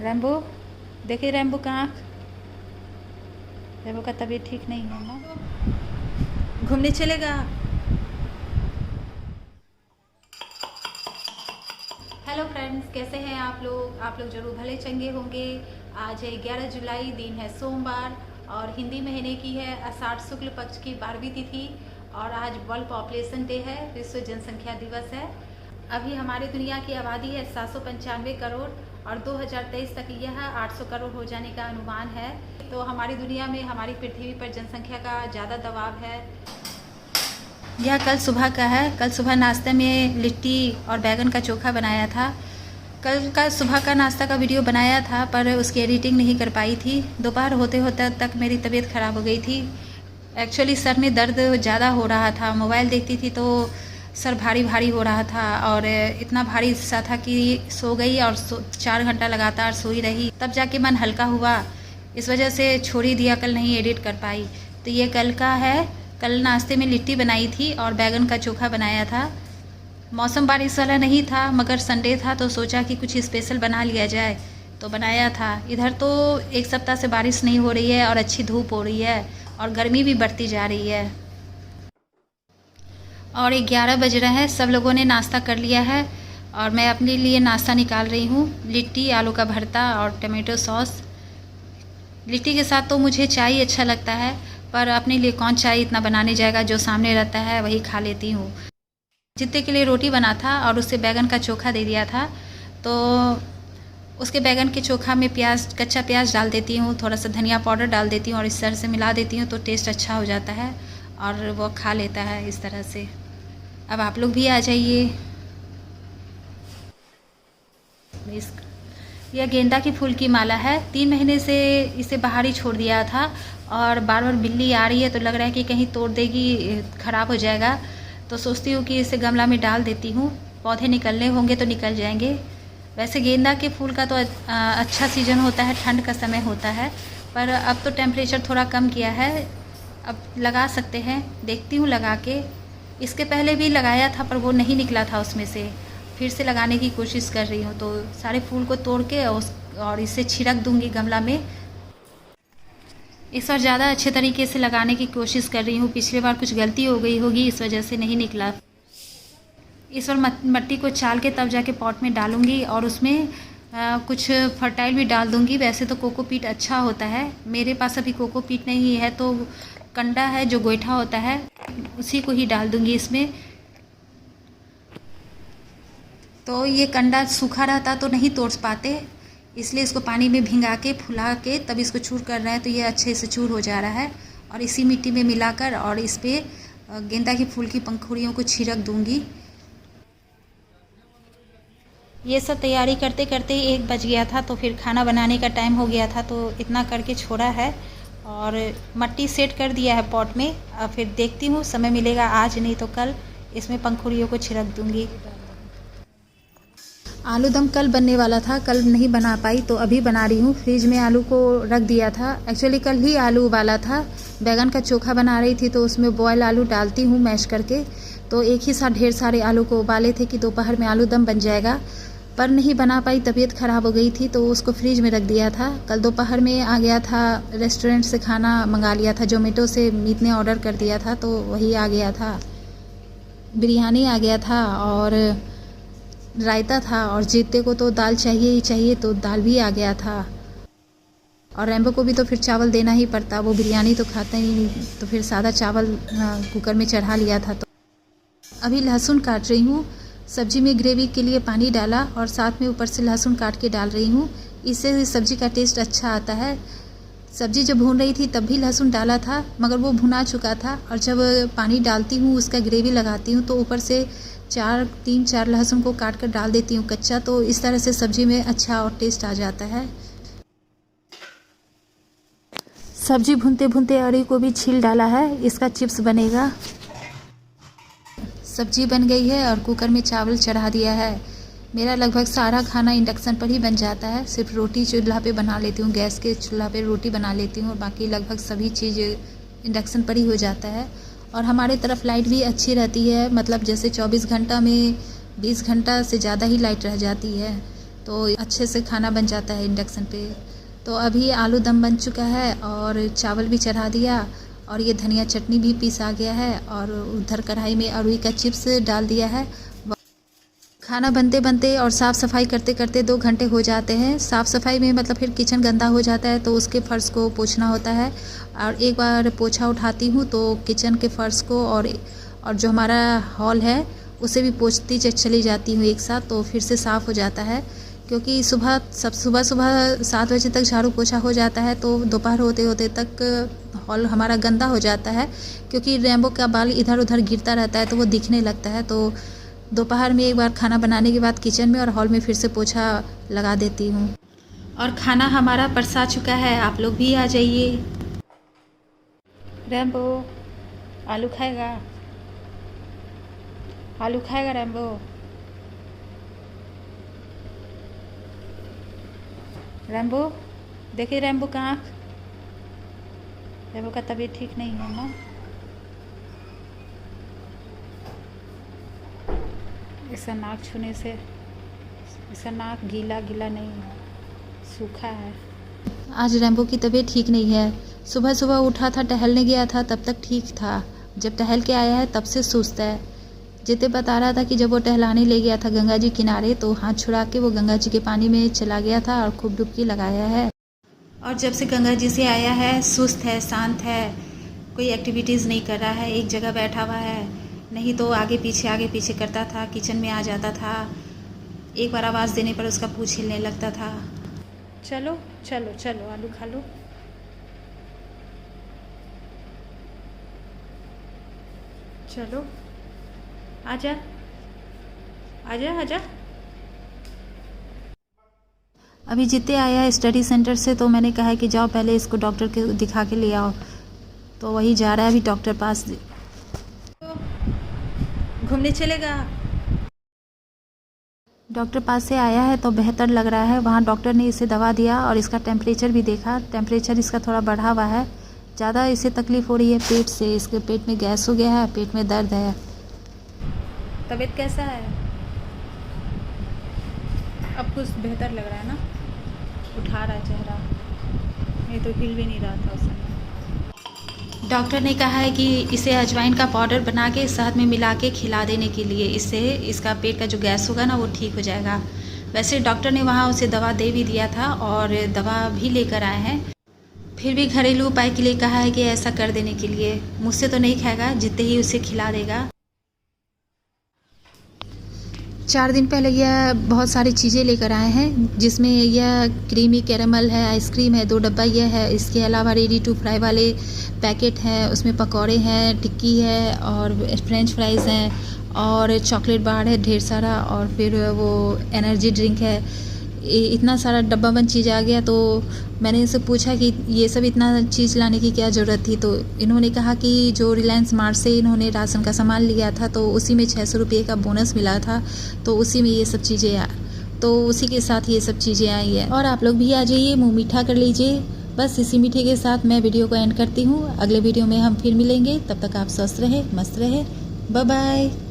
Rambo, देखिए Rambo का आँख। रैम्बो का तबीयत ठीक नहीं है ना, घूमने चलेगा। हेलो फ्रेंड्स, कैसे हैं आप लोग? आप लोग जरूर भले चंगे होंगे। आज है 11 जुलाई, दिन है सोमवार और हिंदी महीने की है आषाढ़ शुक्ल पक्ष की 12वीं तिथि और आज वर्ल्ड पॉपुलेशन डे है, विश्व जनसंख्या दिवस है। अभी हमारी दुनिया की आबादी है 795 करोड़ और 2023 तक यह 800 करोड़ हो जाने का अनुमान है। तो हमारी दुनिया में, हमारी पृथ्वी पर जनसंख्या का ज़्यादा दबाव है। यह कल सुबह का है। कल सुबह नाश्ते में लिट्टी और बैगन का चोखा बनाया था। कल का सुबह का नाश्ता का वीडियो बनाया था पर उसकी एडिटिंग नहीं कर पाई थी। दोपहर होते होते तक मेरी तबीयत ख़राब हो गई थी। एक्चुअली सर में दर्द ज़्यादा हो रहा था। मोबाइल देखती थी तो सर भारी भारी हो रहा था और इतना भारी सा था कि सो गई और 4 घंटा लगातार सोई रही, तब जाके मन हल्का हुआ। इस वजह से छोड़ ही दिया, कल नहीं एडिट कर पाई। तो ये कल का है। कल नाश्ते में लिट्टी बनाई थी और बैगन का चोखा बनाया था। मौसम बारिश वाला नहीं था मगर संडे था तो सोचा कि कुछ स्पेशल बना लिया जाए, तो बनाया था। इधर तो एक सप्ताह से बारिश नहीं हो रही है और अच्छी धूप हो रही है और गर्मी भी बढ़ती जा रही है। और 11 बज रहे हैं, सब लोगों ने नाश्ता कर लिया है और मैं अपने लिए नाश्ता निकाल रही हूँ। लिट्टी, आलू का भरता और टमाटो सॉस। लिट्टी के साथ तो मुझे चाय अच्छा लगता है पर अपने लिए कौन चाय इतना बनाने जाएगा, जो सामने रहता है वही खा लेती हूँ। जितने के लिए रोटी बना था और उससे बैगन का चोखा दे दिया था, तो उसके बैगन के चोखा में प्याज, कच्चा प्याज डाल देती हूँ, थोड़ा सा धनिया पाउडर डाल देती हूँ और इस तरह से मिला देती हूँ तो टेस्ट अच्छा हो जाता है और वो खा लेता है इस तरह से। अब आप लोग भी आ जाइए। यह गेंदा के फूल की माला है। 3 महीने से इसे बाहर ही छोड़ दिया था और बार बार बिल्ली आ रही है तो लग रहा है कि कहीं तोड़ देगी, ख़राब हो जाएगा। तो सोचती हूँ कि इसे गमला में डाल देती हूँ, पौधे निकलने होंगे तो निकल जाएंगे। वैसे गेंदा के फूल का तो अच्छा सीज़न होता है, ठंड का समय होता है, पर अब तो टेम्परेचर थोड़ा कम किया है, अब लगा सकते हैं। देखती हूँ लगा के। इसके पहले भी लगाया था पर वो नहीं निकला था उसमें से, फिर से लगाने की कोशिश कर रही हूँ। तो सारे फूल को तोड़ के और इसे छिड़क दूँगी गमला में। इस बार ज़्यादा अच्छे तरीके से लगाने की कोशिश कर रही हूँ। पिछली बार कुछ गलती हो गई होगी, इस वजह से नहीं निकला। इस बार मिट्टी को चाल के तब जाके पॉट में डालूँगी और उसमें कुछ फर्टाइल भी डाल दूँगी। वैसे तो कोकोपीट अच्छा होता है, मेरे पास अभी कोकोपीट नहीं है तो कंडा है जो गोईठा होता है, उसी को ही डाल दूँगी इसमें। तो ये कंडा सूखा रहता तो नहीं तोड़ पाते, इसलिए इसको पानी में भिंगा के फुला के तब इसको चूर कर रहे हैं, तो ये अच्छे से चूर हो जा रहा है। और इसी मिट्टी में मिलाकर और इस पर गेंदा के फूल की पंखुड़ियों को छिड़क दूंगी। ये सब तैयारी करते करते 1 बज गया था तो फिर खाना बनाने का टाइम हो गया था, तो इतना करके छोड़ा है और मिट्टी सेट कर दिया है पॉट में। अब फिर देखती हूँ, समय मिलेगा आज नहीं तो कल इसमें पंखुड़ियों को छिड़क दूंगी। आलू दम कल बनने वाला था, कल नहीं बना पाई तो अभी बना रही हूँ। फ्रिज में आलू को रख दिया था, एक्चुअली कल ही आलू उबाला था। बैगन का चोखा बना रही थी तो उसमें बॉयल आलू डालती हूँ मैश करके, तो एक ही साथ ढेर सारे आलू को उबाले थे कि दोपहर में आलू दम बन जाएगा, पर नहीं बना पाई, तबीयत ख़राब हो गई थी तो उसको फ्रिज में रख दिया था। कल दोपहर में आ गया था, रेस्टोरेंट से खाना मंगा लिया था, जोमेटो से मीत ने ऑर्डर कर दिया था तो वही आ गया था। बिरयानी आ गया था और रायता था और जीते को तो दाल चाहिए ही चाहिए तो दाल भी आ गया था। और रैम्बो को भी तो फिर चावल देना ही पड़ता, वो बिरयानी तो खाता ही नहीं, तो फिर सादा चावल कुकर में चढ़ा लिया था। तो अभी लहसुन काट रही हूँ। सब्जी में ग्रेवी के लिए पानी डाला और साथ में ऊपर से लहसुन काट के डाल रही हूँ, इससे सब्जी का टेस्ट अच्छा आता है। सब्जी जब भून रही थी तब भी लहसुन डाला था मगर वो भुना चुका था, और जब पानी डालती हूँ उसका ग्रेवी लगाती हूँ तो ऊपर से 3-4 लहसुन को काट कर डाल देती हूँ कच्चा, तो इस तरह से सब्जी में अच्छा और टेस्ट आ जाता है। सब्जी भूनते भूनते अरी को भी छील डाला है, इसका चिप्स बनेगा। सब्जी बन गई है और कुकर में चावल चढ़ा दिया है। मेरा लगभग सारा खाना इंडक्शन पर ही बन जाता है, सिर्फ रोटी चूल्हा पे बना लेती हूँ, गैस के चूल्हा पे रोटी बना लेती हूँ और बाकी लगभग सभी चीज़ इंडक्शन पर ही हो जाता है। और हमारे तरफ लाइट भी अच्छी रहती है, मतलब जैसे 24 घंटा में 20 घंटा से ज़्यादा ही लाइट रह जाती है, तो अच्छे से खाना बन जाता है इंडक्शन पे। तो अभी आलू दम बन चुका है और चावल भी चढ़ा दिया और ये धनिया चटनी भी पीसा गया है और उधर कढ़ाई में अरुई का चिप्स डाल दिया है। खाना बनते बनते और साफ़ सफाई करते करते 2 घंटे हो जाते हैं। साफ़ सफाई में मतलब फिर किचन गंदा हो जाता है तो उसके फ़र्श को पोंछना होता है और एक बार पोछा उठाती हूँ तो किचन के फ़र्श को और जो हमारा हॉल है उसे भी पोंछती चली जाती हूँ एक साथ, तो फिर से साफ़ हो जाता है। क्योंकि सुबह 7 बजे तक झाड़ू पोछा हो जाता है तो दोपहर होते होते तक हॉल हमारा गंदा हो जाता है, क्योंकि रेम्बो का बाल इधर उधर गिरता रहता है तो वो दिखने लगता है। तो दोपहर में एक बार खाना बनाने के बाद किचन में और हॉल में फिर से पोछा लगा देती हूँ। और खाना हमारा परसा चुका है, आप लोग भी आ जाइए। रेम्बो आलू खाएगा? आलू खाएगा रेम्बो? रेम्बो देखिए, रेम्बो का आँख, रेम्बो का तबीयत ठीक नहीं है ना। इसका नाक छूने से, इसका नाक गीला गीला नहीं है, सूखा है। आज रेम्बो की तबीयत ठीक नहीं है। सुबह सुबह उठा था, टहलने गया था, तब तक ठीक था। जब टहल के आया है तब से सुस्त है। जिते बता रहा था कि जब वो टहलाने ले गया था गंगा जी किनारे तो हाथ छुड़ा के वो गंगा जी के पानी में चला गया था और खूब डुबकी लगाया है। और जब से गंगा जी से आया है सुस्त है, शांत है, कोई एक्टिविटीज़ नहीं कर रहा है, एक जगह बैठा हुआ है। नहीं तो आगे पीछे करता था, किचन में आ जाता था, एक बार आवाज़ देने पर उसका पूँछ हिलने लगता था। चलो चलो चलो आलू खा लो। चलो आजा आजा आजा। अभी जिते आया है स्टडी सेंटर से तो मैंने कहा कि जाओ पहले इसको डॉक्टर के दिखा के ले आओ, तो वही जा रहा है अभी डॉक्टर पास। घूमने चलेगा? डॉक्टर पास से आया है तो बेहतर लग रहा है। वहाँ डॉक्टर ने इसे दवा दिया और इसका टेम्परेचर भी देखा, टेम्परेचर इसका थोड़ा बढ़ा हुआ है। ज़्यादा इसे तकलीफ़ हो रही है पेट से, इसके पेट में गैस हो गया है, पेट में दर्द है। तबीयत कैसा है? अब कुछ बेहतर लग रहा है ना? उठा रहा है चेहरा, ये तो हिल भी नहीं रहा था उस समय। डॉक्टर ने कहा है कि इसे अजवाइन का पाउडर बना के शहद में मिला के खिला देने के लिए, इससे इसका पेट का जो गैस होगा ना वो ठीक हो जाएगा। वैसे डॉक्टर ने वहाँ उसे दवा दे भी दिया था और दवा भी लेकर आए हैं, फिर भी घरेलू उपाय के लिए कहा है कि ऐसा कर देने के लिए। मुझसे तो नहीं खाएगा, जितने ही उसे खिला देगा। 4 दिन पहले यह बहुत सारी चीज़ें लेकर आए हैं, जिसमें यह क्रीमी कैरेमल है, आइसक्रीम है, 2 डब्बा यह है। इसके अलावा रेडी टू फ्राई वाले पैकेट हैं, उसमें पकौड़े हैं, टिक्की है और फ्रेंच फ्राइज़ हैं और चॉकलेट बार है ढेर सारा, और फिर वो एनर्जी ड्रिंक है। इतना सारा डब्बा बंद चीज़ आ गया तो मैंने इनसे पूछा कि ये सब इतना चीज़ लाने की क्या ज़रूरत थी, तो इन्होंने कहा कि जो रिलायंस मार्ट से इन्होंने राशन का सामान लिया था तो उसी में 600 रुपये का बोनस मिला था, तो उसी में ये सब चीज़ें तो उसी के साथ ये सब चीज़ें आई है। और आप लोग भी आ जाइए, मुँह मीठा कर लीजिए। बस इसी मीठे के साथ मैं वीडियो को एंड करती हूँ। अगले वीडियो में हम फिर मिलेंगे, तब तक आप स्वस्थ रहें, मस्त रहें। Bye bye.